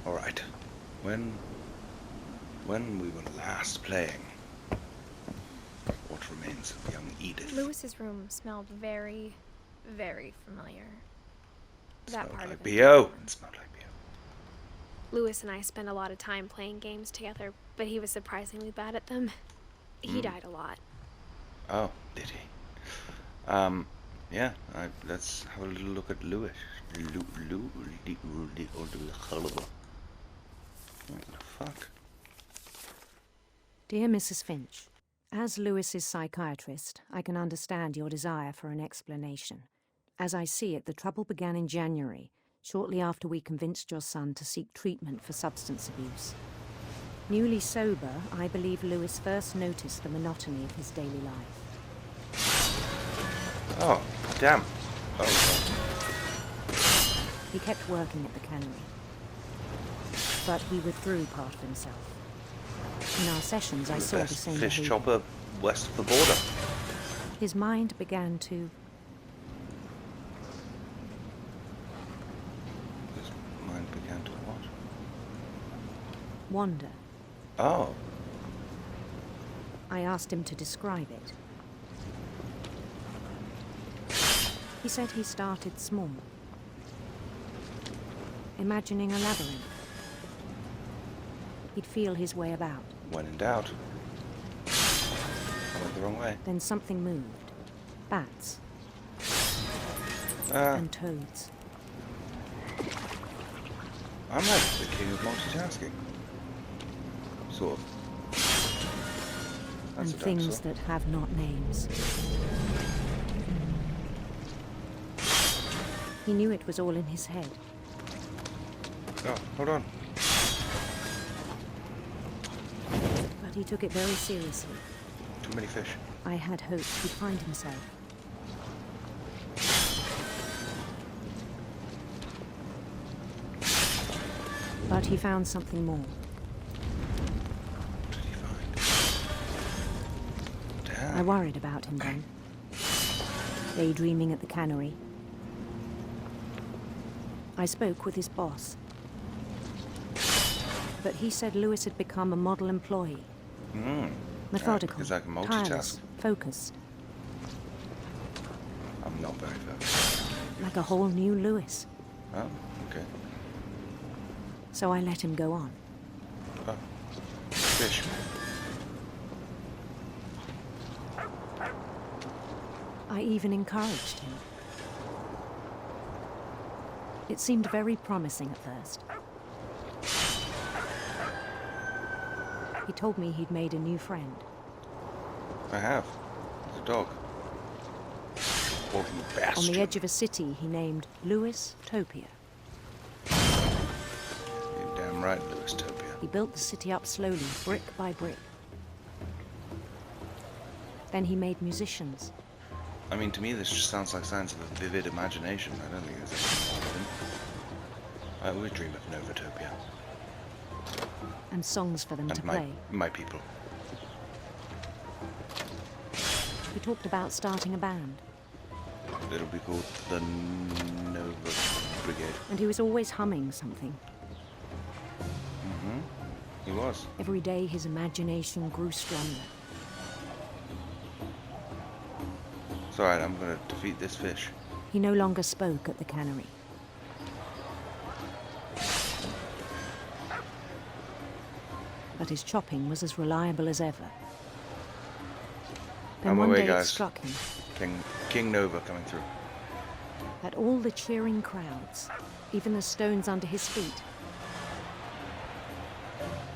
Alright. When we were last playing, what remains of young Edith? Lewis's room smelled very, very familiar. That part Like of BO. It smelled like BO. Lewis and I spent a lot of time playing games together, but he was surprisingly bad at them. He died a lot. Oh, did he? Yeah. Let's have a little look at Lewis. What the fuck? Dear Mrs. Finch, as Lewis's psychiatrist, I can understand your desire for an explanation. As I see it, the trouble began in January, shortly after we convinced your son to seek treatment for substance abuse. Newly sober, I believe Lewis first noticed the monotony of his daily life. Oh, damn. Oh. He kept working at the cannery, but he withdrew part of himself. In our sessions, I saw the same fish behavior. chopper west of the border. His mind began to what? wander. Oh. I asked him to describe it. He said he started small, imagining a labyrinth. He'd feel his way about. When in doubt. I went the wrong way. Then something moved. Bats. And toads. I'm like the king of multitasking. Sort of. That's And things that have not names. He knew it was all in his head. Oh, hold on. But he took it very seriously. Too many fish. I had hoped he'd find himself. But he found something more. What did he find? Damn. I worried about him then. Daydreaming at the cannery. I spoke with his boss. But he said Lewis had become a model employee. Methodical, Because I can multitask. tireless, focused. I'm not very focused. Like a whole new Lewis. Oh, okay. So I let him go on. Oh. Fish. I even encouraged him. It seemed very promising at first. He told me he'd made a new friend. I have. It's a dog. Oh, you bastard. On the edge of a city he named NOVATOPIA. You're damn right, NOVATOPIA. He built the city up slowly, brick by brick. Then he made musicians. I mean, to me, this just sounds like signs of a vivid imagination. I don't think there's anything wrong with them. I always dream of NOVATOPIA. And songs for them to play. My people. He talked about starting a band. It'll be called the Nova Brigade. And he was always humming something. He was. Every day his imagination grew stronger. It's alright, I'm gonna defeat this fish. He no longer spoke at the cannery. But his chopping was as reliable as ever. Then I'm one away, day guys. it struck him King Nova coming through. that all the cheering crowds, even the stones under his feet,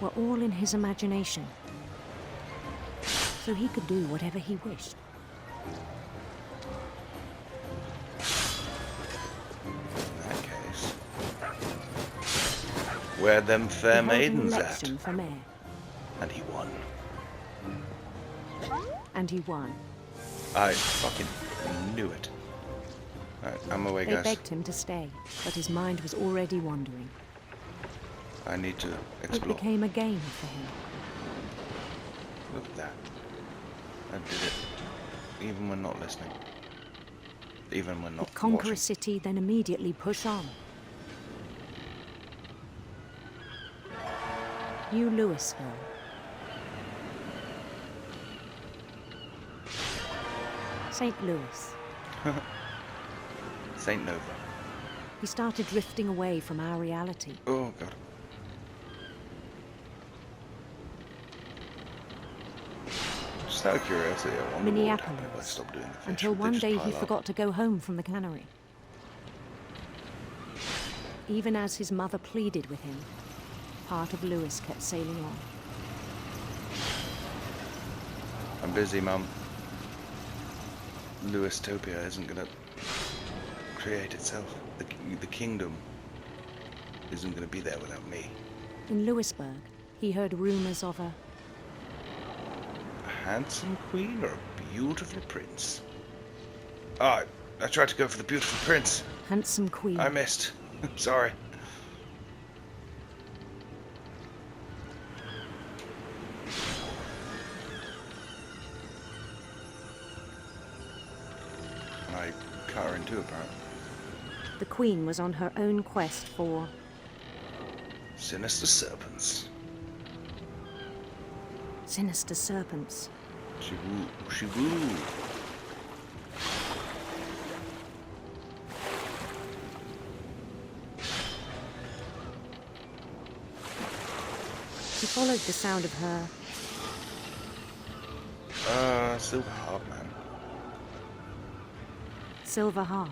were all in his imagination. So he could do whatever he wished. In that case, where them fair He held an maidens at? election for mayor, And he won. and he won. I fucking knew it. Alright, I'm away, They guys. begged him to stay, but his mind was already wandering. I need to It explore. became a game for him. Look at that. I did it. Even when not listening. Even when not Conquer a watching. city, then immediately push on. New Louisville. St. Louis. Saint Nova. He started drifting away from our reality. Oh, God. Just out of curiosity, I wonder what would happen if I stopped doing the fish. Until Would they one just day pile he up? forgot to go home from the cannery. Even as his mother pleaded with him, part of Louis kept sailing on. I'm busy, Mum. Louisitopia isn't gonna create itself. The kingdom isn't gonna be there without me. In Louisburg, he heard rumors of a Handsome queen or a beautiful prince? Oh, I tried to go for the beautiful prince. handsome queen. I missed. Sorry. And I cut her in two, apparently. The queen was on her own quest for Sinister serpents. sinister serpents. She woo. She woo. He followed the sound of her Silver harp, man. silver harp.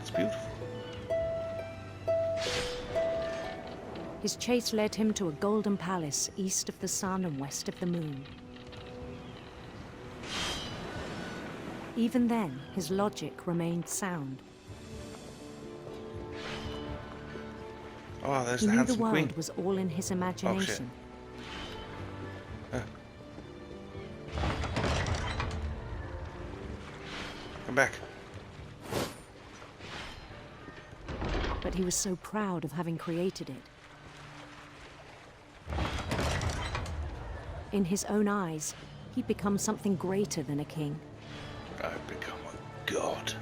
It's beautiful. His chase led him to a golden palace east of the sun and west of the moon. Even then, his logic remained sound. Oh, there's He the knew the handsome world queen. was all in his imagination. Come back. But he was so proud of having created it. In his own eyes, he'd become something greater than a king. I've become a god.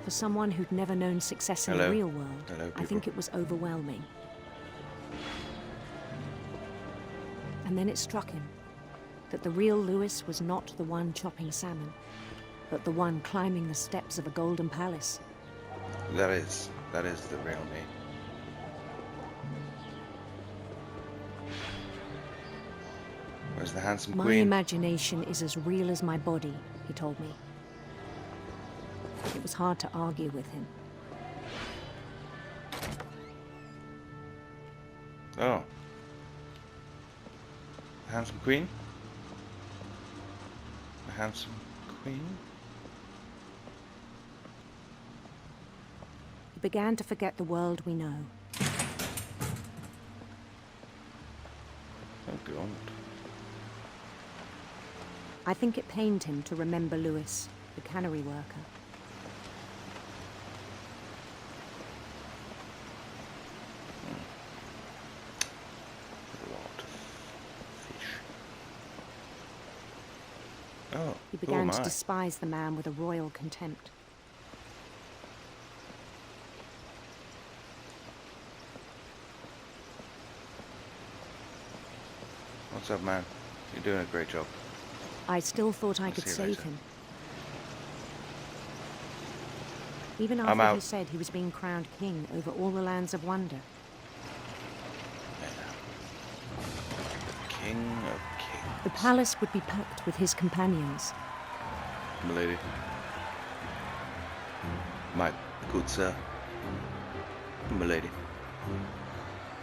For someone who'd never known success in Hello. the real world, Hello, I people. think it was overwhelming. And then it struck him that the real Louis was not the one chopping salmon, but the one climbing the steps of a golden palace. That is the real me. Where's the handsome My queen? imagination is as real as my body, he told me. It was hard to argue with him. Oh. The handsome queen? The handsome queen? He began to forget the world we know. Oh, God. I think it pained him to remember Louis, the cannery worker. A lot of fish. Oh, He who began am to I? despise the man with a royal contempt. What's up, man? You're doing a great job. I still thought I I'll could see you save later. him. Even I'm after he out. said he was being crowned king over all the lands of wonder. King of kings. The palace would be packed with his companions. Milady. My good sir. Milady.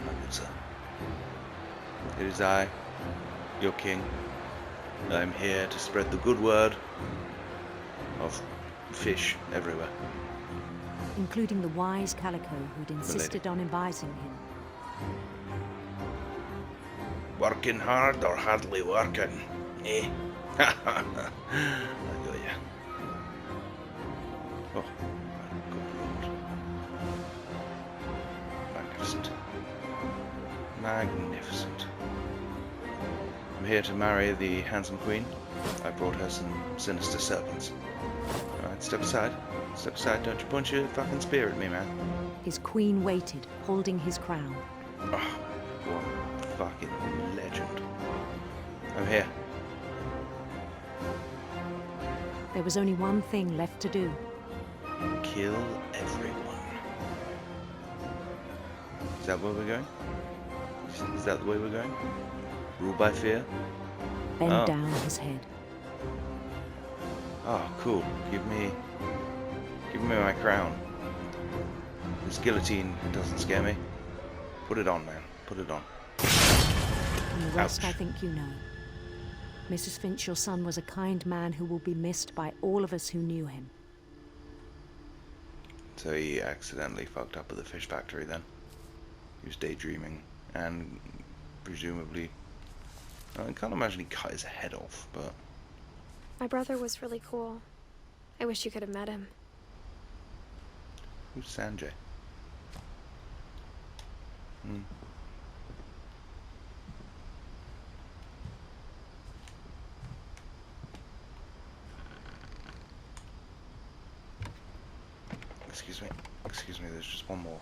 My good sir. It is I, your king. I am here to spread the good word of fish everywhere. Including the wise Calico who'd insisted on advising him. Working hard or hardly working? Eh. I got ya. Oh, my good lord. Magnificent. Magnificent. I'm here to marry the handsome queen. I brought her some sinister serpents. Alright, step aside. Step aside, don't you punch your fucking spear at me, man. His queen waited, holding his crown. Oh, what a fucking legend. I'm here. There was only one thing left to do. Kill everyone. Is that where we're going? Is that the way we're going? Rule by fear? Bend Oh. down his head. Oh, cool. Give me my crown. This guillotine doesn't scare me. Put it on, man. Put it on. And the rest Ouch. I think you know. Mrs. Finch, your son was a kind man who will be missed by all of us who knew him. So he accidentally fucked up at the fish factory then. He was daydreaming and presumably... I can't imagine he cut his head off, but... My brother was really cool. I wish you could have met him. Who's Sanjay? Excuse me, there's just one more.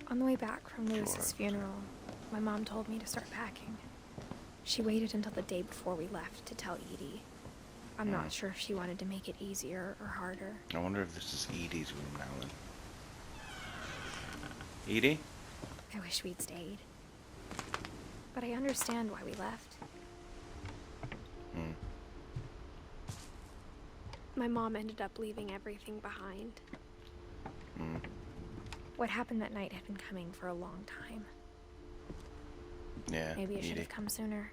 On the way back from Lewis's Sure. funeral, my mom told me to start packing. She waited until the day before we left to tell Edie. I'm not sure if she wanted to make it easier or harder. I wonder if this is Edie's room now then. Edie? I wish we'd stayed. But I understand why we left. My mom ended up leaving everything behind. What happened that night had been coming for a long time. Yeah, Maybe it should Edie. have come sooner.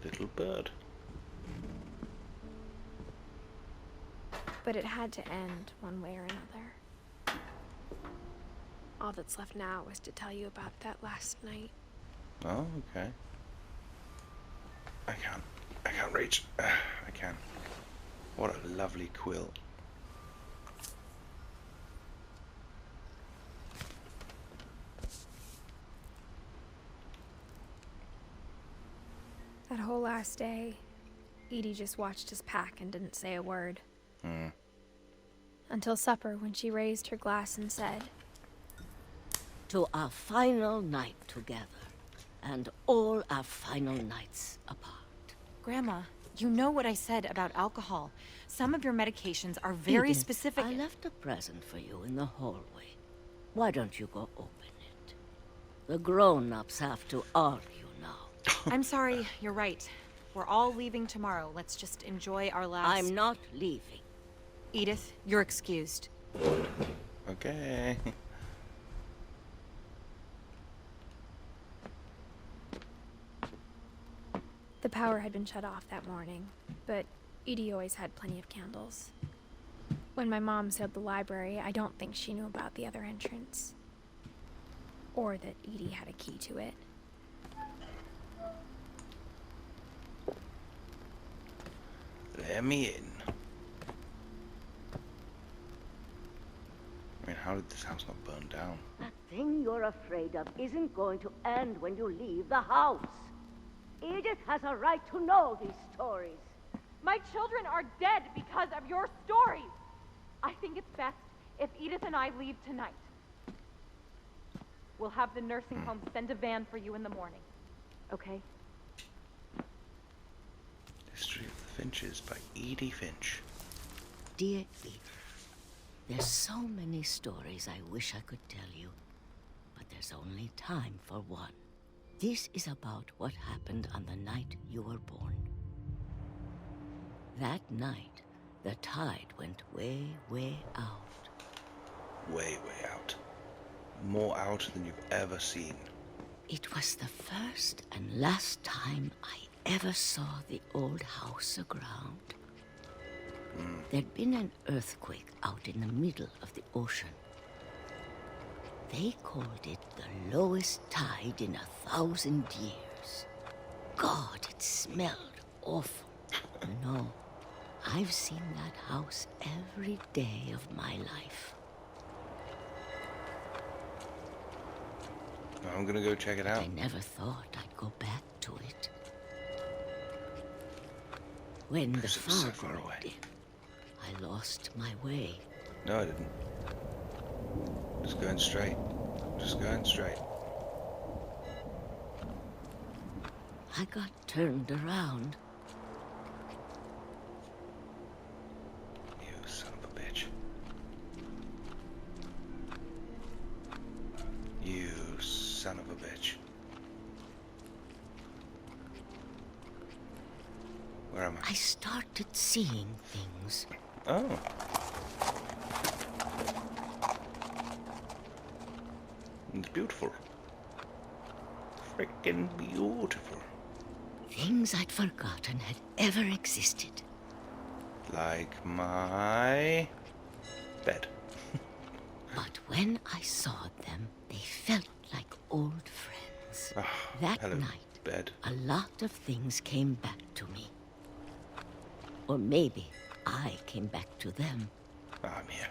Little bird. But it had to end one way or another. All that's left now is to tell you about that last night. Oh, okay. I can't reach. I can. What a lovely quill. That whole last day, Edie just watched us pack and didn't say a word. Until supper, when she raised her glass and said, To our final night together, and all our final nights apart. Grandma, you know what I said about alcohol. Some of your medications are very Edith, specific. I left a present for you in the hallway. Why don't you go open it? The grown-ups have to argue now. I'm sorry, you're right. We're all leaving tomorrow. Let's just enjoy our last... I'm not leaving. Edith, you're excused. Okay. the power had been shut off that morning, but Edie always had plenty of candles. When my mom sealed the library, I don't think she knew about the other entrance. Or that Edie had a key to it. Let me in. I mean, how did this house not burn down? That thing you're afraid of isn't going to end when you leave the house. Edith has a right to know these stories. My children are dead because of your stories. I think it's best if Edith and I leave tonight. We'll have the nursing home send a van for you in the morning. Okay? History of the Finches by Edie Finch. Dear Edith, there's so many stories I wish I could tell you, but there's only time for one. This is about what happened on the night you were born. That night, the tide went way, way out. Way, way out. More out than you've ever seen. It was the first and last time I ever saw the old house aground. There'd been an earthquake out in the middle of the ocean. They called it the lowest tide in 1,000 years. God, it smelled awful. No, I've seen that house every day of my life. I'm gonna go check it out. I never thought I'd go back to it. When the Because it was so fog far rolled away. in, I lost my way. No, I didn't. Just going straight. Just going straight. I got turned around. You son of a bitch. You son of a bitch. Where am I? I started seeing things. Oh. It's beautiful. Freaking beautiful. Things I'd forgotten had ever existed. Like my bed. But when I saw them, they felt like old friends. Oh, That hello, night, bed. a lot of things came back to me. Or maybe I came back to them. Oh, I'm here.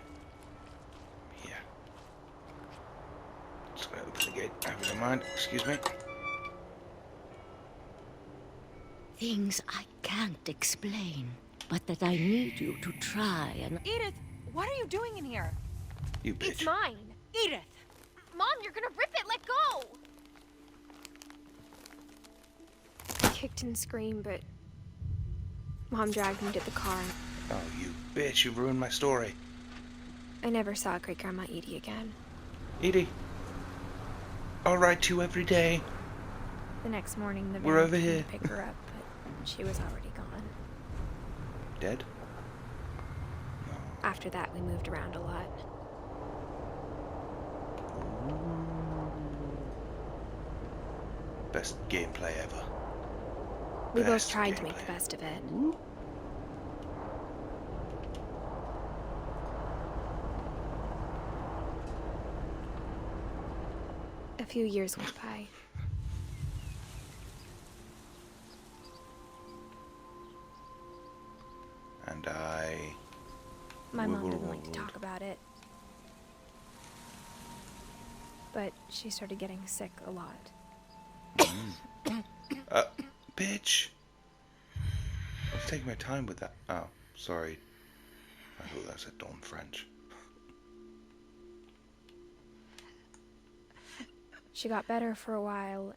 I'm here. Just gonna open the gate. I hope you don't mind. Excuse me. Things I can't explain, but that I need you to try and... Edith, what are you doing in here? You bitch. It's mine. Edith! Mom, you're gonna rip it. Let go. I kicked and screamed, but Mom dragged me to the car. Oh, you bitch. You ruined my story. I never saw Great Grandma Edie again. Edie. I'll write you every day. The next morning, the We're van over came here. to pick her up, but she was already gone. Dead? After that, we moved around a lot. Best gameplay ever. We both Best tried to make the gameplay. best of it. A few years went by. And I... My mom didn't like to talk about it. But she started getting sick a lot. Bitch! I was taking my time with that. Oh, sorry. I thought that said Don French. She got better for a while,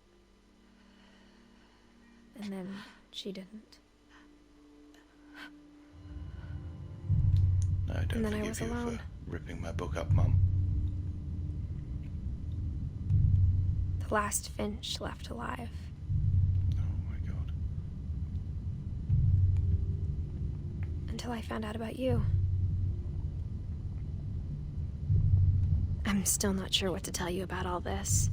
and then she didn't. I don't And then I forgive was you alone. for ripping my book up, Mum. The last Finch left alive. Oh my god. Until I found out about you. I'm still not sure what to tell you about all this.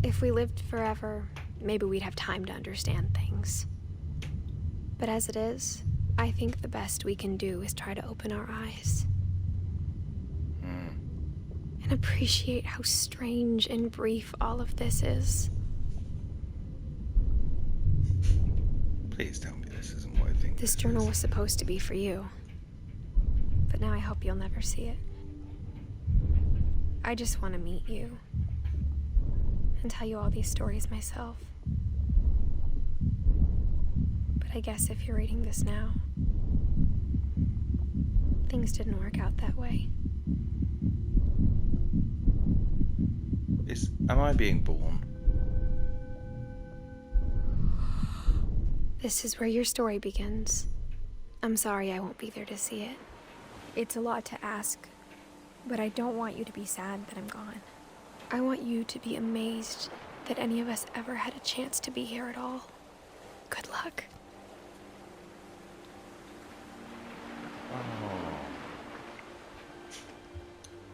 If we lived forever, maybe we'd have time to understand things. But as it is, I think the best we can do is try to open our eyes. And appreciate how strange and brief all of this is. Please tell me this isn't what I think This this journal is. was supposed to be for you. But now I hope you'll never see it. I just want to meet you. And tell you all these stories myself. But I guess if you're reading this now, things didn't work out that way. Am I being born? This is where your story begins. I'm sorry I won't be there to see it. It's a lot to ask, but I don't want you to be sad that I'm gone. I want you to be amazed that any of us ever had a chance to be here at all. Good luck. Oh.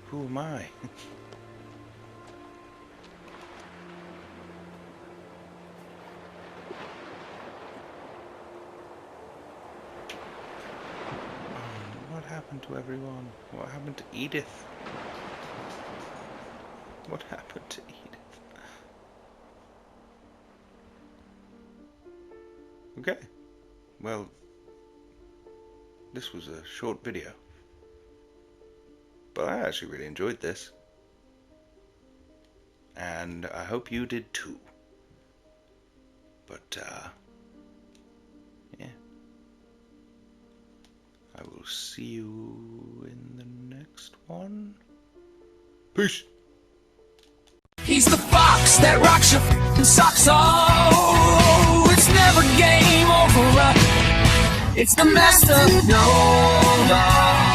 Who am I? What happened to everyone? What happened to Edith? What happened to Edith? Okay. Well, this was a short video. But I actually really enjoyed this. And I hope you did too. But, yeah. I will see you in the next one. Peace! He's the fox that rocks your f***ing socks off. It's never game over. It's the master. Nova.